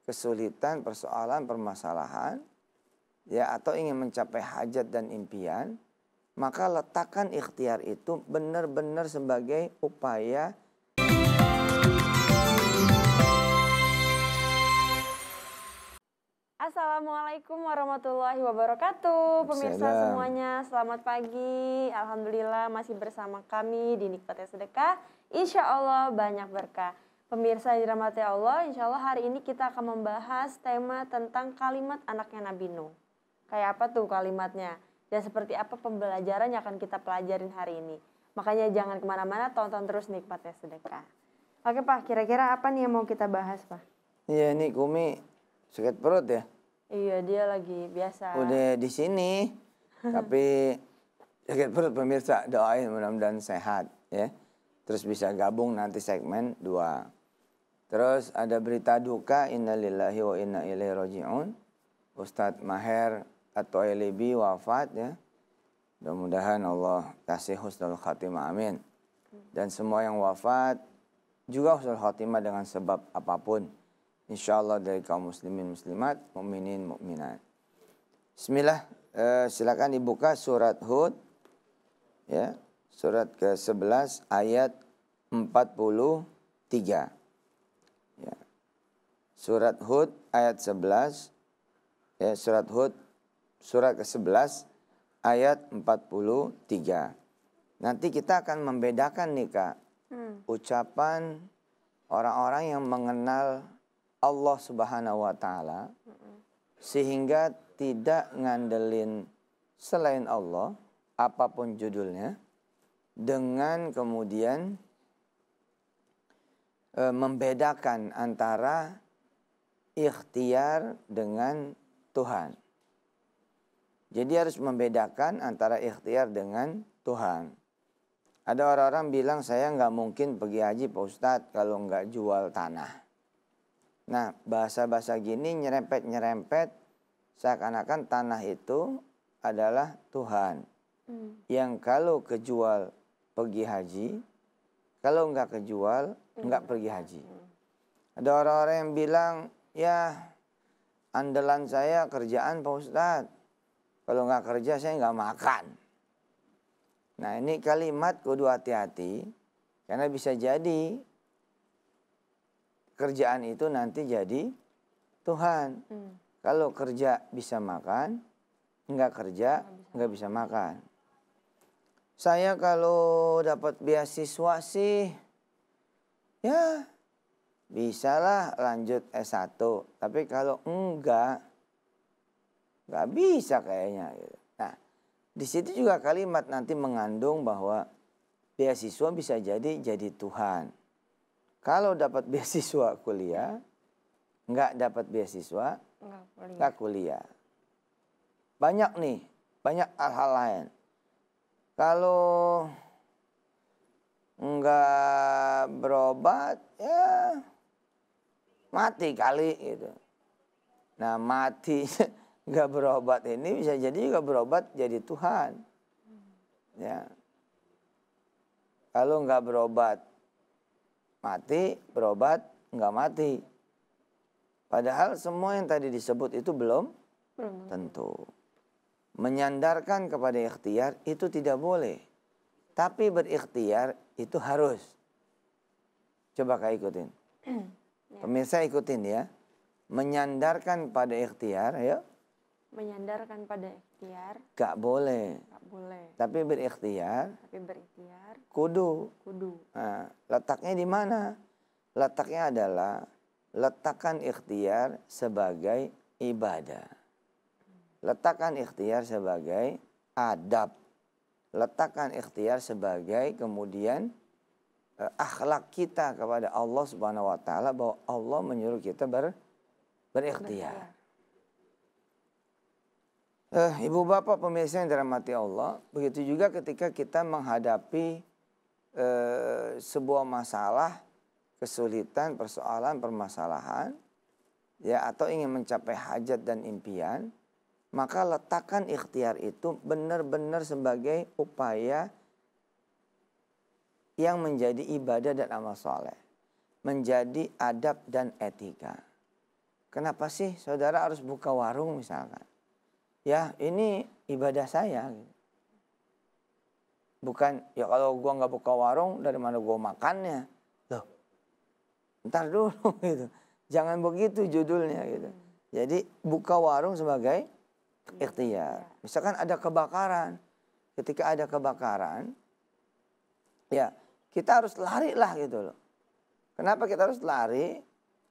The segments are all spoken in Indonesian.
kesulitan, persoalan, permasalahan, ya, atau ingin mencapai hajat dan impian, maka letakkan ikhtiar itu benar-benar sebagai upaya. Assalamualaikum warahmatullahi wabarakatuh. Pemirsa semuanya, selamat pagi. Alhamdulillah masih bersama kami di Nikmatnya Sedekah. Insya Allah banyak berkah. Pemirsa yang dirahmati Allah, insya Allah hari ini kita akan membahas tema tentang kalimat anaknya Nabi Nuh. Kayak apa tuh kalimatnya? Dan seperti apa pembelajaran yang akan kita pelajarin hari ini. Makanya jangan kemana-mana, tonton terus Nikmatnya Sedekah. Oke Pak, kira-kira apa nih yang mau kita bahas Pak? Iya, ini Kumi sakit perut ya. Iya, dia lagi biasa. Udah di sini, tapi sakit perut pemirsa. Doain mudah-mudahan sehat ya. Terus bisa gabung nanti segmen 2. Terus ada berita duka, innalillahi wa inna ilaihi raji'un. Ustadz Maher At-Toilibi wafat ya. Mudah-mudahan Allah kasih husnul khatimah, amin. Dan semua yang wafat juga husnul khatimah dengan sebab apapun. InsyaAllah dari kaum muslimin muslimat, mukminin mukminat. Bismillah, silakan dibuka surat Hud ya, surat ke-11 ayat 43. Ya. Surat Hud ayat 11 ya, surat Hud surat ke-11 ayat 43. Nanti kita akan membedakan nih Kak, ucapan orang-orang yang mengenal Allah Subhanahu wa Ta'ala, sehingga tidak ngandelin selain Allah, apapun judulnya, dengan kemudian membedakan antara ikhtiar dengan Tuhan. Jadi harus membedakan antara ikhtiar dengan Tuhan. Ada orang-orang bilang, saya nggak mungkin pergi haji Pak Ustadz kalau nggak jual tanah. Nah, bahasa-bahasa gini nyerempet-nyerempet seakan-akan tanah itu adalah Tuhan. Yang kalau kejual pergi haji, kalau nggak kejual nggak pergi haji. Ada orang-orang yang bilang, ya andalan saya kerjaan Pak Ustadz. Kalau nggak kerja saya nggak makan. Nah, ini kalimat kudu hati-hati, karena bisa jadi kerjaan itu nanti jadi Tuhan. Kalau kerja bisa makan, nggak kerja nggak bisa makan. Saya kalau dapat beasiswa sih, ya bisalah lanjut S1. Tapi kalau nggak bisa kayaknya. Nah, di situ juga kalimat nanti mengandung bahwa beasiswa bisa jadi Tuhan. Kalau dapat beasiswa kuliah, nggak dapat beasiswa, nggak kuliah. Banyak nih, banyak hal-hal lain. Kalau nggak berobat, ya mati kali gitu. Nah, mati nggak berobat ini bisa jadi juga berobat jadi Tuhan. Ya. Kalau nggak berobat mati, berobat nggak mati. Padahal semua yang tadi disebut itu belum tentu. Menyandarkan kepada ikhtiar itu tidak boleh. Tapi berikhtiar itu harus. Coba Kak ikutin. Pemirsa ikutin ya. Menyandarkan pada ikhtiar, ya. Menyandarkan pada ikhtiar. Gak boleh. Gak boleh. Tapi berikhtiar. Kudu. Nah, letaknya di mana? Letaknya adalah letakkan ikhtiar sebagai ibadah. Letakkan ikhtiar sebagai adab. Letakkan ikhtiar sebagai kemudian akhlak kita kepada Allah Subhanahu wa Ta'ala, bahwa Allah menyuruh kita berikhtiar. Ibu bapak pemirsa yang dirahmati Allah, begitu juga ketika kita menghadapi sebuah masalah, kesulitan, persoalan, permasalahan, ya, atau ingin mencapai hajat dan impian, maka letakkan ikhtiar itu benar-benar sebagai upaya yang menjadi ibadah dan amal soleh, menjadi adab dan etika. kenapa sih saudara harus buka warung misalkan? Ya ini ibadah saya. Bukan, ya kalau gua nggak buka warung dari mana gua makannya? Loh, ntar dulu gitu. Jangan begitu judulnya gitu. Jadi buka warung sebagai ikhtiar. Misalkan ada kebakaran. Ketika ada kebakaran, ya kita harus lari lah gitu loh. Kenapa kita harus lari?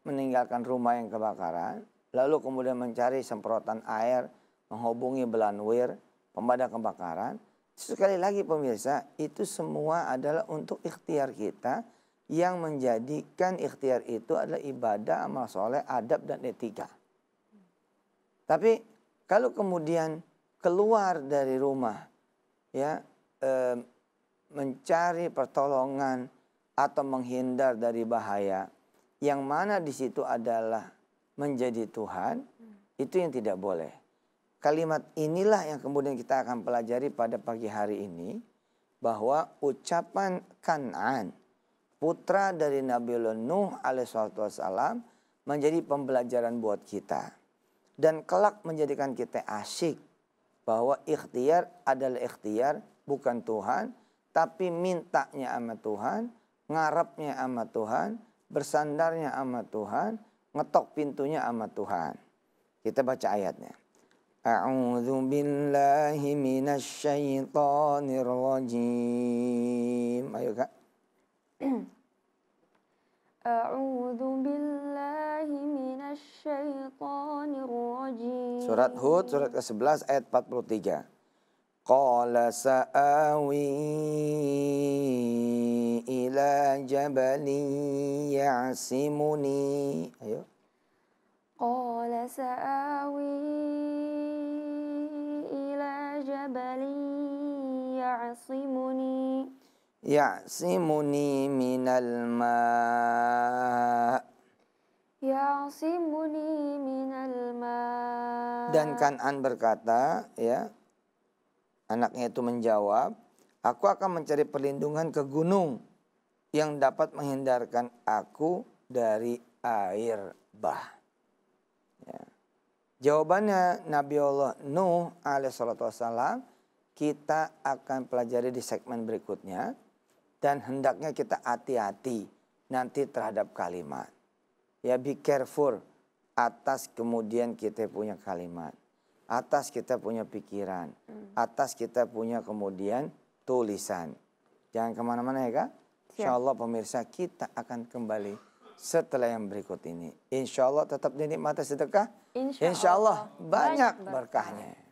Meninggalkan rumah yang kebakaran. Lalu kemudian mencari semprotan air, menghubungi belanwir, pemadam kebakaran. Sekali lagi pemirsa, itu semua adalah untuk ikhtiar kita yang menjadikan ikhtiar itu adalah ibadah, amal soleh, adab dan etika. Tapi kalau kemudian keluar dari rumah, ya mencari pertolongan atau menghindar dari bahaya, yang mana di situ adalah menjadi Tuhan, itu yang tidak boleh. Kalimat inilah yang kemudian kita akan pelajari pada pagi hari ini, bahwa ucapan Kan'an, putra dari Nabiullah Nuh alaihissalam, menjadi pembelajaran buat kita. Dan kelak menjadikan kita asyik bahwa ikhtiar adalah ikhtiar, bukan Tuhan, tapi mintanya sama Tuhan, ngarapnya sama Tuhan, bersandarnya sama Tuhan, ngetok pintunya sama Tuhan. Kita baca ayatnya. A'udzu billahi minasy syaithanir rajim. Ayo Kak. A'udzu billahi minasy syaithanir rajim. Surat Hud surat ke-11 ayat 43. Qala sa'awi ila jabalin ya'simuni. Ayo. Qala sa'awi ila jabalin Ya'simuni minal ma'. Ya'simuni minal ma'. Dan Kan'an berkata, ya, anaknya itu menjawab, aku akan mencari perlindungan ke gunung yang dapat menghindarkan aku dari air bah. Ya. Jawabannya Nabiullah Nuh alaihissalam kita akan pelajari di segmen berikutnya. Dan hendaknya kita hati-hati nanti terhadap kalimat. Ya, be careful atas kemudian kita punya kalimat. Atas kita punya pikiran. Atas kita punya kemudian tulisan. Jangan kemana-mana ya Kak. Insya Allah pemirsa kita akan kembali setelah yang berikut ini. Insya Allah tetap dinikmati sedekah. Insya Allah banyak berkahnya.